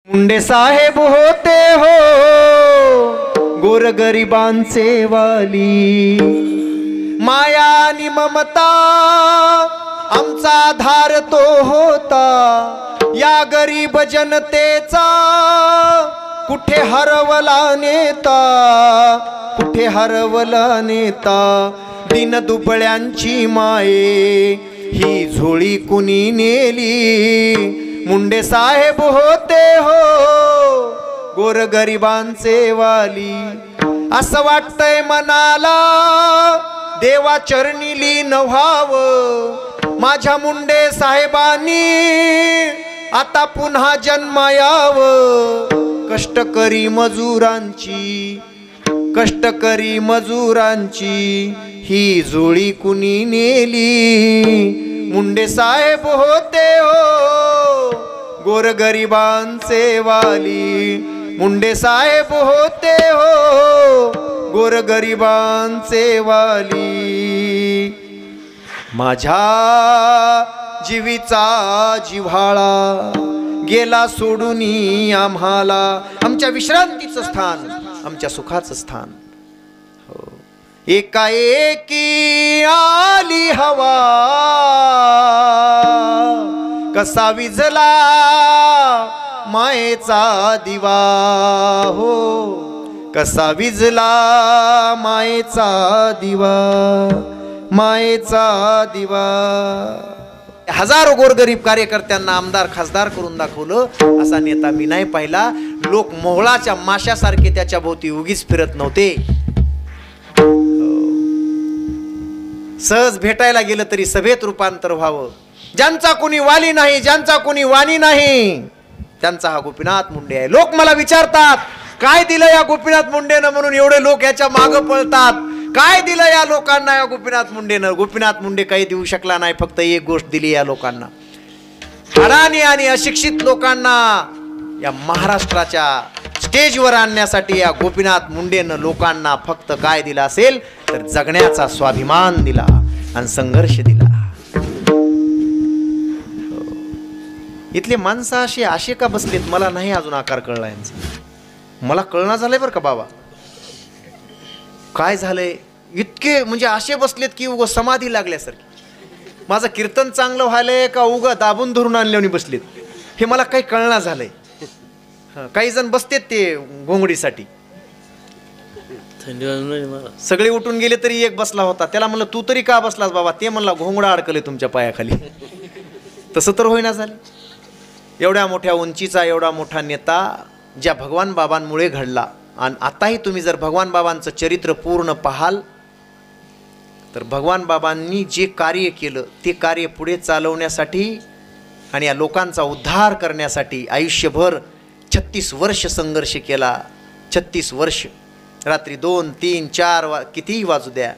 मुंडे साहेब होते हो गोरगरिबांचे वाली, माया आणि ममता आमचा आधार तो होता, या गरीब जनतेचा कुठे हरवला नेता, कुठे हरवला नेता, दिन दुबळ्यांची माये ही झोळी कुणी नेली। मुंडे साहेब होते हो गोरगरिबांचे वाली, असं वाटतंय मनाला देवा चरणी लीन व्हावं, माझ्या मुंडे साहेबांनी आता पुन्हा जन्मायावं। कष्टकरी मजुरांची ही जोळी कुणी नेली। मुंडे साहेब होते हो गोरगरिबांचे वाली, मुंडे साहेब होते हो गोरगरिबांचे वाली। माझ्या जीवीचा जिव्हाळा गेला सोडून आम्हाला, आमच्या विश्रांतीचं स्थान, आमच्या सुखाचं स्थान। एकाएकी आली हवा, कसा विझला मायेचा दिवा हो, कसा विझला मायेचा दिवा, मायेचा दिवा। हजारो गोरगरीब कार्यकर्त्यांना आमदार खासदार करून दाखवलं, असा नेता मी नाही पाहिला। लोक मोहळाच्या माशासारखे त्याच्या भोवती उगीच फिरत नव्हते। सहज भेटायला गेलं तरी सभेत रूपांतर व्हावं। ज्यांचा कोणी वाली नाही, ज्यांचा कोणी वाणी नाही, त्यांचा हा गोपीनाथ मुंडे आहे। लोक मला विचारतात काय दिलं या गोपीनाथ मुंडेनं, म्हणून एवढे लोक याच्या मागं पळतात। काय दिलं या लोकांना या गोपीनाथ मुंडेनं? गोपीनाथ मुंडे काही देऊ शकला नाही, फक्त एक गोष्ट दिली या लोकांना, अडाणी आणि अशिक्षित लोकांना या महाराष्ट्राच्या स्टेजवर आणण्यासाठी या गोपीनाथ मुंडेनं लोकांना फक्त काय दिला असेल तर जगण्याचा स्वाभिमान दिला आणि संघर्ष दिला। इथले माणसं असे का बसलेत मला नाही अजून आकार कळला यांचा, मला कळना झालंय बरं का बाबा काय झालंय। इतके म्हणजे असे बसलेत की उग समाधी लागल्यासारखी, माझं कीर्तन चांगलं व्हायलंय का उग दाबून धरून आणल्याने बसलेत हे मला काही कळना झालंय। काही जण बसतेत ते घोंगडीसाठी, सगळे उठून गेले तरी एक बसला होता, त्याला म्हणलं तू तरी का बसलास बाबा? ते म्हणला घोंगडा अडकले तुमच्या पायाखाली। तसं तर होईना झालं। एवढ्या मोठ्या उंचीचा एवढा मोठा नेता ज्या भगवान बाबांमुळे घडला, आणि आताही तुम्ही जर भगवान बाबांचं चरित्र पूर्ण पाहाल तर भगवान बाबांनी जे कार्य केलं ते कार्य पुढे चालवण्यासाठी आणि या लोकांचा उद्धार करण्यासाठी आयुष्यभर 36 वर्ष संघर्ष केला। 36 वर्ष, रात्री 2, 3, 4 कितीही वाजू द्या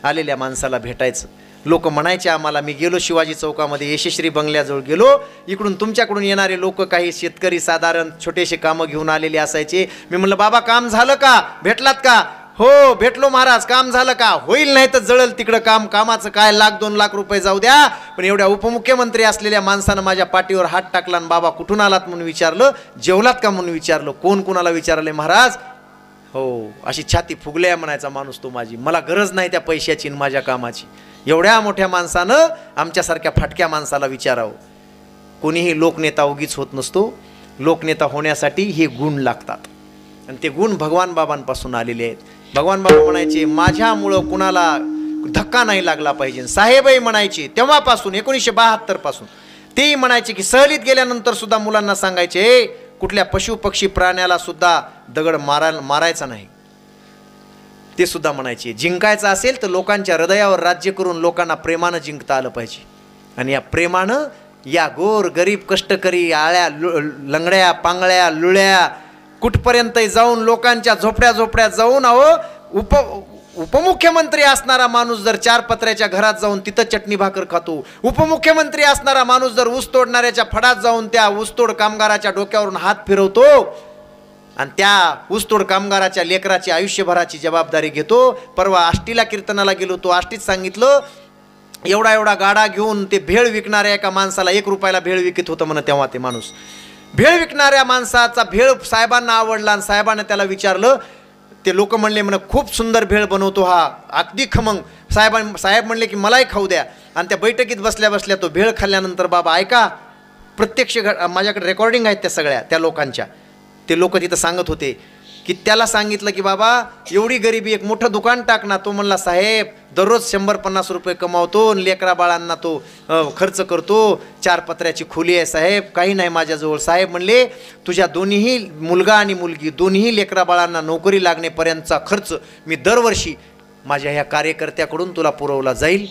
आलेल्या माणसाला भेटायचं। लोक म्हणायचे आम्हाला, मी गेलो शिवाजी चौकामध्ये यशश्री बंगल्याजवळ गेलो, इकडून तुमच्याकडून येणारे लोक काही शेतकरी साधारण छोटेसे कामं घेऊन आलेले असायचे। मी म्हणलं बाबा काम झालं का, भेटलात का? हो भेटलो महाराज। काम झालं का? होईल नाही तर जळल तिकडं काम, कामाचं काय 1-2 लाख रुपये जाऊ द्या। पण एवढ्या उपमुख्यमंत्री असलेल्या माणसानं माझ्या पाठीवर हात टाकला आणि बाबा कुठून आलात म्हणून विचारलं, जेवलात का म्हणून विचारलं, कोण कुणाला विचारले महाराज? हो अशी छाती फुगल्या म्हणायचा माणूस तो माझी, मला गरज नाही त्या पैशाची माझ्या कामाची। एवढ्या मोठ्या माणसानं आमच्यासारख्या फाटक्या माणसाला विचारावं। कोणीही लोकनेता उगीच होत नसतो, लोकनेता होण्यासाठी हे गुण लागतात आणि ते गुण भगवान बाबांपासून आलेले आहेत। भगवान बाबा म्हणायचे माझ्यामुळं कुणाला धक्का नाही लागला पाहिजे। साहेबही म्हणायचे तेव्हापासून 1972 पासून, तेही म्हणायचे की सहलीत गेल्यानंतर सुद्धा मुलांना सांगायचे कुठल्या पशु पक्षी प्राण्याला सुद्धा दगड मारायचा नाही, ते सुद्धा म्हणायचे। जिंकायचं असेल तर लोकांच्या हृदयावर राज्य करून लोकांना प्रेमानं जिंकता आलं पाहिजे, आणि या प्रेमानं या गोर गरीब कष्टकरी आळ्या लंगड्या पांगळ्या लुळ्या कुठपर्यंत जाऊन लोकांच्या झोपड्या जाऊन, अहो उपमुख्यमंत्री असणारा माणूस जर 4 पत्र्याच्या घरात जाऊन तिथं चटणी भाकर खातो, उपमुख्यमंत्री असणारा माणूस जर ऊस तोडणाऱ्याच्या फडात जाऊन त्या ऊसतोड कामगाराच्या डोक्यावरून हात फिरवतो आणि त्या ऊसतोड कामगाराच्या लेकराची आयुष्यभराची जबाबदारी घेतो। परवा आष्टीला कीर्तनाला गेलो, तो आष्टीत सांगितलं एवढा गाडा घेऊन ते भेळ विकणाऱ्या एका माणसाला 1 रुपयाला भेळ विकत होतं म्हणे तेव्हा ते माणूस। भेळ विकणाऱ्या माणसाचा भेळ साहेबांना आवडला आणि साहेबांना त्याला विचारलं. ते लोक म्हणले म्हणे खूप सुंदर भेळ बनवतो हा, अगदी खमंग. साहेब म्हणले की मलाही खाऊ द्या. आणि त्या बैठकीत बसल्या बसल्या तो भेळ खाल्ल्यानंतर, बाबा ऐका, प्रत्यक्ष माझ्याकडे रेकॉर्डिंग आहेत त्या सगळ्या त्या लोकांच्या. ते लोक तिथं सांगत होते की त्याला सांगितलं की बाबा एवढी गरिबी, एक मोठं दुकान टाक ना. तो म्हणला साहेब दररोज 100-50 रुपये कमावतो, लेकरा बाळांना तो खर्च करतो, 4 पत्र्याची खोली आहे साहेब, काही नाही माझ्याजवळ. साहेब म्हणले तुझ्या दोन्हीही मुलगा आणि मुलगी दोन्ही लेकरा बाळांना नोकरी लागण्यापर्यंतचा खर्च मी दरवर्षी माझ्या ह्या कार्यकर्त्याकडून तुला पुरवला जाईल.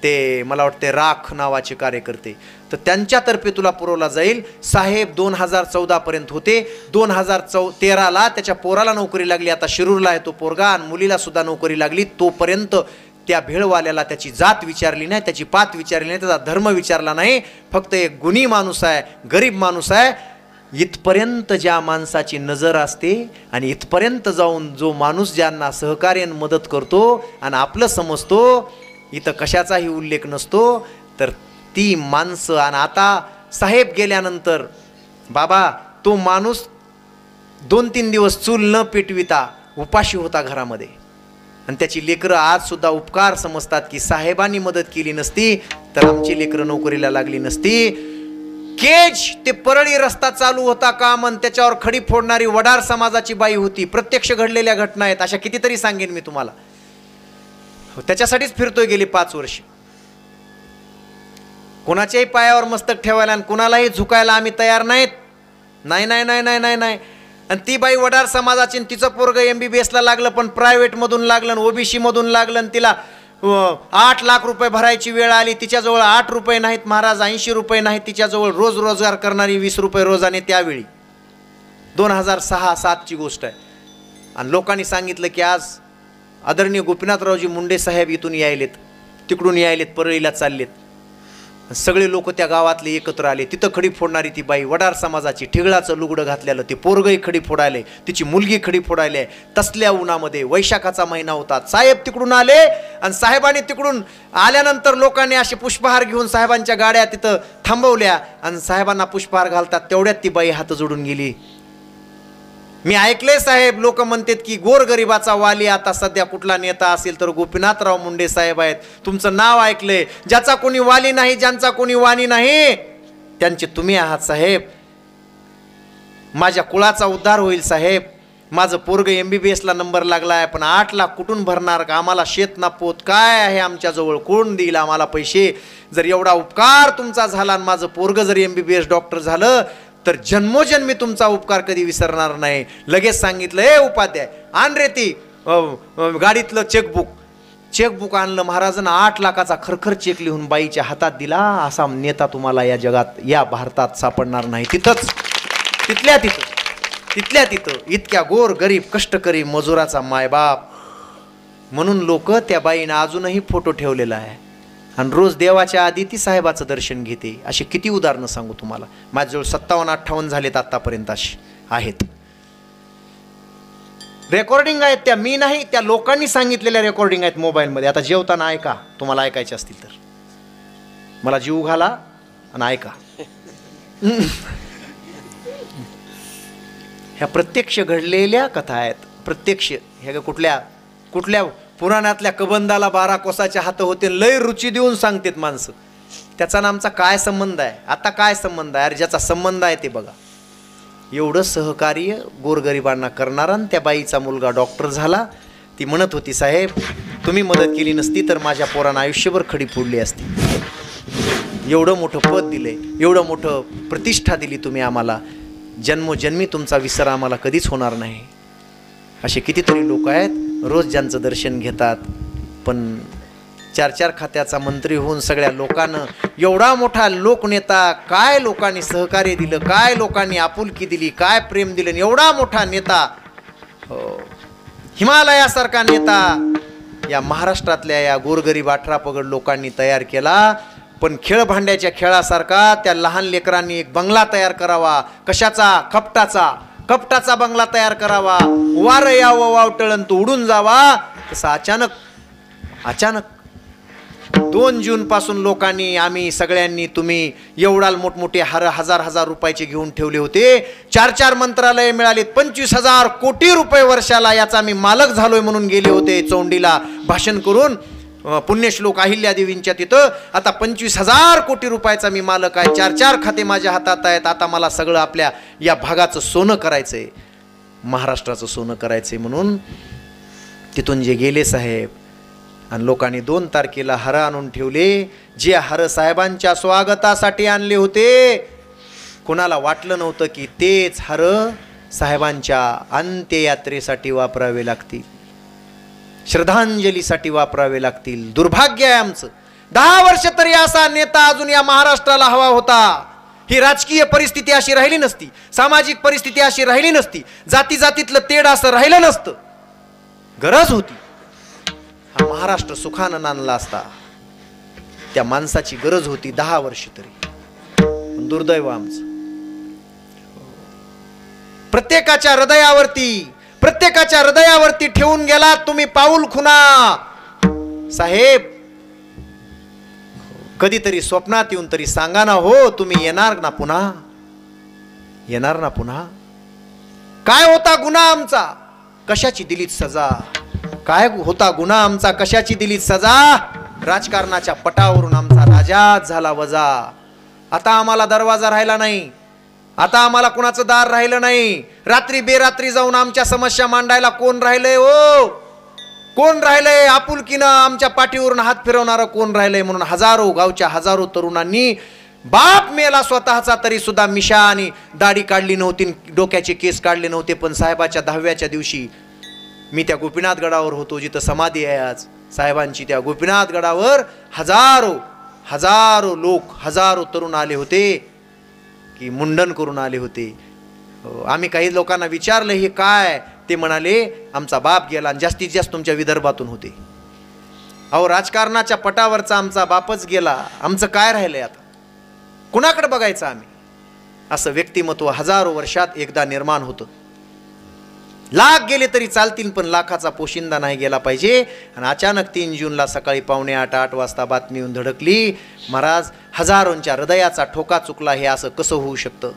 ते मला वाटते राख नावाचे कार्यकर्ते, तर त्यांच्यातर्फे तुला पुरवला जाईल. साहेब 2014 पर्यंत होते. 2013ला त्याच्या पोराला नोकरी लागली. आता शिरूरला आहे तो पोरगा आणि मुलीला सुद्धा नोकरी लागली. तोपर्यंत त्या भेळवाल्याला त्याची जात विचारली नाही, त्याची पात विचारली नाही, त्याचा धर्म विचारला नाही. फक्त एक गुणी माणूस आहे, गरीब माणूस आहे. इथपर्यंत ज्या माणसाची नजर असते आणि इथपर्यंत जाऊन जो माणूस ज्यांना सहकार्याने मदत करतो आणि आपलं समजतो, इथं कशाचाही उल्लेख नसतो. तर ती माणसं, आणि आता साहेब गेल्यानंतर बाबा तो माणूस 2-3 दिवस चूल न पेटविता उपाशी होता घरामध्ये. आणि त्याची लेकरं आज सुद्धा उपकार समजतात की साहेबांनी मदत केली नसती तर आमची लेकरं नोकरीला लागली नसती. केज ते परळी रस्ता चालू होता काम आणि त्याच्यावर खडी फोडणारी वडार समाजाची बाई होती. प्रत्यक्ष घडलेल्या घटना आहेत, अशा कितीतरी सांगेन मी तुम्हाला. त्याच्यासाठीच फिरतोय गेली 5 वर्ष. कोणाच्याही पायावर मस्तक ठेवायला आणि कोणालाही झुकायला आम्ही तयार नाहीत. नाही नाही नाही नाही नाही नाही. आणि ती बाई वडार समाजाची, तिचं पोरग MBBSला लागलं पण प्रायव्हेटमधून लागलं, OBC मधून लागलं. आणि तिला 8 लाख रुपये भरायची वेळ आली. तिच्याजवळ 8 रुपये नाहीत महाराज, 80 रुपये नाहीत तिच्याजवळ. रोज रोजगार करणारी 20 रुपये रोजाने त्यावेळी 2006-07ची गोष्ट आहे. आणि लोकांनी सांगितलं की आज आदरणीय गोपीनाथरावजी मुंडे साहेब इथून यायलेत, तिकडून यायलेत, परळीला चाललेत. सगळे लोक त्या गावातले एकत्र आले. तिथं खडी फोडणारी ती बाई वडार समाजाची, ठिगळाचं लुगडं घातलेलं, ते पोरगही खडी फोडायले, तिची मुलगी खडी फोडायले. तसल्या उन्हामध्ये वैशाखाचा महिना होता. साहेब तिकडून आले आणि साहेबांनी तिकडून आल्यानंतर लोकांनी असे पुष्पहार घेऊन साहेबांच्या गाड्या तिथं थांबवल्या आणि साहेबांना पुष्पहार घालतात तेवढ्यात ती बाई हात जोडून गेली. मी ऐकले साहेब, लोक म्हणतात की गोरगरिबाचा वाली आता सध्या कुठला नेता असेल तर गोपीनाथराव मुंडे साहेब आहेत. तुमचं नाव ऐकलंय. ज्याचा कोणी वाली नाही, ज्यांचा कोणी वाणी नाही, त्यांचे तुम्ही आहात साहेब. माझ्या कुळाचा उद्धार होईल साहेब. माझं पोरग MBBSला नंबर लागलाय पण 8 लाख कुठून भरणार का? आम्हाला शेत ना पोत काय आहे आमच्याजवळ, कोण देईल आम्हाला पैसे? जर एवढा उपकार तुमचा झाला आणि माझं पोरग जर MBBS डॉक्टर झालं तर जन्मोजन्मी तुमचा उपकार कधी विसरणार नाही. लगेच सांगितलं, ए उपाध्याय आण रे ती गाडीतलं चेकबुक आणलं. महाराजांना 8 लाखाचा खरखर चेक लिहून बाईच्या हातात दिला. असा नेता तुम्हाला या जगात, या भारतात सापडणार नाही. तिथल्या तिथं इतक्या गोर गरीब कष्टकरी मजुराचा मायबाप. म्हणून लोक त्या बाईनं अजूनही फोटो ठेवलेला आहे आणि रोज देवाच्या आधी ती साहेबाचं दर्शन घेते. अशी किती उदाहरणं सांगू तुम्हाला. माझ्याजवळ 57-58 झालेत आत्तापर्यंत, अशी आहेत. रेकॉर्डिंग आहेत त्या, मी नाही, त्या लोकांनी सांगितलेल्या रेकॉर्डिंग आहेत मोबाईलमध्ये. आता जेवताना ऐका, तुम्हाला ऐकायचे असतील तर. मला जीव घाला आणि ऐका. ह्या प्रत्यक्ष घडलेल्या कथा आहेत. प्रत्यक्ष ह्या कुठल्या पुराणातल्या कबंदाला 12 कोसाचे हात होते, लय रुची देऊन सांगतात माणसं. त्याचा ना आमचा काय संबंध आहे? आता काय संबंध आहे? अरे ज्याचा संबंध आहे ते बघा. एवढं सहकार्य गोरगरिबांना करणारा. आणि त्या बाईचा मुलगा डॉक्टर झाला. ती म्हणत होती, साहेब तुम्ही मदत केली नसती तर माझ्या पोरांना आयुष्यभर खडी फोडली असती. एवढं मोठं पद दिलंय, एवढं मोठं प्रतिष्ठा दिली तुम्ही आम्हाला, जन्मोजन्मी तुमचा विसर आम्हाला कधीच होणार नाही. असे कितीतरी लोक आहेत रोज ज्यांचं दर्शन घेतात. पण 4-4 खात्याचा मंत्री होऊन सगळ्या लोकांना, एवढा मोठा लोकनेता, काय लोकांनी सहकार्य दिलं, काय लोकांनी आपुलकी दिली, काय प्रेम दिलं. एवढा मोठा नेता, हिमालयासारखा नेता या महाराष्ट्रातल्या या गोरगरीब 18 पगड लोकांनी तयार केला. पण खेळभांड्याच्या खेळासारखा त्या लहान लेकरांनी एक बंगला तयार करावा. कशाचा? कपटाचा बंगला तयार करावा. वारं यावं वावटळण तो उडून जावा. तसा अचानक 2 जून पासून लोकांनी, आम्ही सगळ्यांनी, तुम्ही एवढा मोठमोठे हजार हजार रुपयाचे घेऊन ठेवले होते. 4 मंत्रालय मिळालेत, 25,000 कोटी रुपये वर्षाला, याचा मी मालक झालोय म्हणून गेले होते चौंडीला भाषण करून, पुण्यश्लोक अहिल्यादेवींच्या तिथं. आता 25,000 कोटी रुपयाचा मी मालक आहे, 4 खाते माझ्या हातात आहेत. आता मला सगळं आपल्या या भागाचं सोनं करायचंय, महाराष्ट्राचं सोनं करायचंय म्हणून तिथून जे गेले साहेब. आणि लोकांनी 2 तारखेला हार आणून ठेवले. जे हार साहेबांच्या स्वागतासाठी आणले होते, कोणाला वाटलं नव्हतं की तेच हार साहेबांच्या अंत्ययात्रेसाठी वापरावे लागतील, श्रद्धांजलीसाठी वापरावे लागतील. दुर्भाग्य आहे आमचं. 10 वर्ष तरी असा नेता अजून या महाराष्ट्राला हवा होता. ही राजकीय परिस्थिती अशी राहिली नसती, सामाजिक परिस्थिती अशी राहिली नसती, जाती जातीतलं तेढ असं राहिलं नसतं. गरज होती, हा महाराष्ट्र सुखानं नांदला असता. त्या माणसाची गरज होती 10 वर्ष तरी. दुर्दैव आमचं. प्रत्येकाच्या हृदयावरती ठेवून गेलात तुम्ही पाऊल खुणा. साहेब, कधीतरी स्वप्नात येऊन तरी सांगा ना हो, तुम्ही येणार ना पुन्हा? येणार ना पुन्हा? काय होता गुन्हा आमचा, कशाची दिलीत सजा? काय होता गुन्हा आमचा, कशाची दिलीत सजा? राजकारणाच्या पटावरून आमचा राजाच झाला वजा. आता आम्हाला दरवाजा राहिला नाही, आता आम्हाला कुणाचं दार राहिलं नाही. रात्री बेरात्री जाऊन आमच्या समस्या मांडायला कोण राहिलंय हो? कोण राहिलंय आपुलकीनं आमच्या पाठीवरून हात फिरवणारं कोण राहिलंय? म्हणून गावच्या हजारो तरुणांनी, बाप मेला स्वतःचा तरी सुद्धा मिशा आणि दाढी काढली नव्हती, डोक्याचे केस काढले नव्हते. पण साहेबाच्या 10व्याच्या दिवशी मी त्या गोपीनाथ गडावर होतो, जिथं समाधी आहे आज साहेबांची. त्या गोपीनाथ गडावर हजारो लोक, हजारो तरुण आले होते की मुंडन करून आले होते. आम्ही काही लोकांना विचारलं हे काय, ते म्हणाले आमचा बाप गेला. आणि जास्तीत जास्त तुमच्या विदर्भातून होते. अहो, राजकारणाच्या पटावरचा आमचा बापच गेला, आमचं काय राहिलंय आता? कुणाकडे बघायचं आम्ही? असं व्यक्तिमत्व हजारो वर्षात एकदा निर्माण होतं. लाख गेले तरी चालतील, पण लाखाचा पोशिंदा नाही गेला पाहिजे. आणि अचानक 3 जूनला सकाळी 7:45-8 वाजता बातमी येऊन धडकली, महाराज हजारोंच्या हृदयाचा ठोका चुकला. हे असं कसं होऊ शकतं?